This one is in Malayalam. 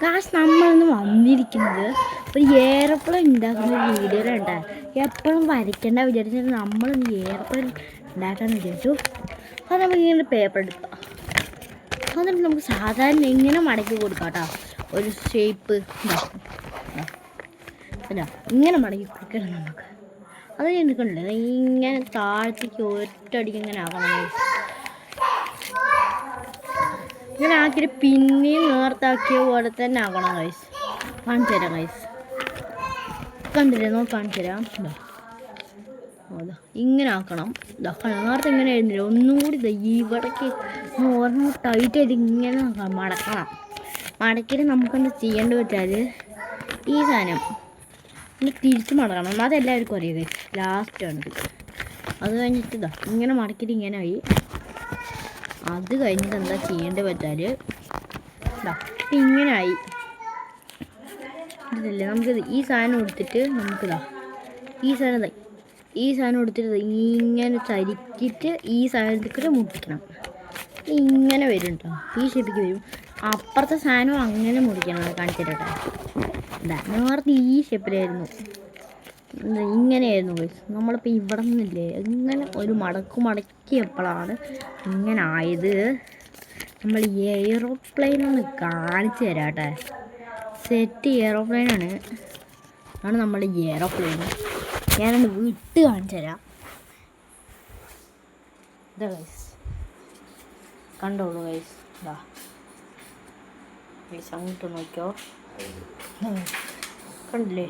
ഗായ്സ് നമ്മളിന്ന് വന്നിരിക്കുന്നത് ഒരു എയർപ്ലെയിൻ ഉണ്ടാക്കുന്ന ഒരു വീഡിയോയിലുണ്ടായി. എപ്പോഴും വരയ്ക്കേണ്ട വിചാരിച്ചിട്ട് നമ്മളിന്ന് എയർപ്ലെയിൻ ഉണ്ടാക്കാമെന്ന് വിചാരിച്ചു. അത് നമുക്കിങ്ങനെ പേപ്പർ എടുക്കാം. എന്നിട്ട് നമുക്ക് സാധാരണ ഇങ്ങനെ മടക്കി കൊടുക്കാം കേട്ടോ. ഒരു ഷേപ്പ് അല്ല ഇങ്ങനെ മടക്കി കൊടുക്കണം നമുക്ക്. അത് എടുക്കണ്ടേ, ഇങ്ങനെ താഴത്തേക്ക് ഒറ്റയടിക്ക് ഇങ്ങനെ ആക്കണം. ഇങ്ങനെ ആക്കിയിട്ട് പിന്നെയും നേർത്താക്കിയ പോലെ തന്നെ ആക്കണം ഗൈസ്. കാണിച്ചു തരാം ഗൈസ്, കണ്ടില്ലേ? കാണിച്ചു തരാം. അതാ ഇങ്ങനെ ആക്കണം. നേരത്തെ ഇങ്ങനെ ആയിരുന്നില്ല, ഒന്നും കൂടി ഇവിടേക്ക് ഓർമ്മ ടൈറ്റായിട്ട് ഇങ്ങനെ മടക്കണം. മടക്കിയിട്ട് നമുക്കെന്താ ചെയ്യേണ്ടത് വെച്ചാൽ ഈ സാധനം തിരിച്ച് മടക്കണം. അതെല്ലാവർക്കും അറിയാം ഗൈസ്, ലാസ്റ്റാണ്. അത് കഴിഞ്ഞിട്ട് ഇങ്ങനെ മടക്കിയിട്ട് ഇങ്ങനെ ആയി. അത് കഴിഞ്ഞിട്ട് എന്താ ചെയ്യേണ്ടത് വെച്ചാൽ ഇങ്ങനായി. ഇതില്ലേ, നമുക്കിത് ഈ സാധനം എടുത്തിട്ട് ഈ സാധനം എടുത്തിട്ട് ഇങ്ങനെ ചരിക്കിയിട്ട് ഈ സാധനത്തിൽ മുട്ടിക്കണം. ഇങ്ങനെ വരും കേട്ടോ, ഈ ഷേപ്പിക്ക് വരും. അപ്പുറത്തെ സാധനം അങ്ങനെ മുറിക്കണം. കാണിച്ചിട്ടോ, നേരത്തെ ഈ ഷേപ്പിലായിരുന്നു, ഇങ്ങനെയായിരുന്നു ഗൈസ്. നമ്മളിപ്പോൾ ഇവിടെ നിന്നില്ലേ ഇങ്ങനെ ഒരു മടക്കിയപ്പോഴാണ് ഇങ്ങനെ ആയത്. നമ്മൾ എയ്റോപ്ലെയിൻ ഒന്ന് കാണിച്ചു തരാം കേട്ടോ. സെറ്റ് എയ്റോപ്ലെയിനാണ്, ആണ് നമ്മുടെ എയ്റോപ്ലെയിൻ. ഞാനൊന്ന് വിട്ട് കാണിച്ചു തരാം. ഇതാ ഗൈസ്, കണ്ടോളൂ ഗൈസ്. ഗൈസ് അങ്ങോട്ട് നോക്കിയോ, കണ്ടില്ലേ?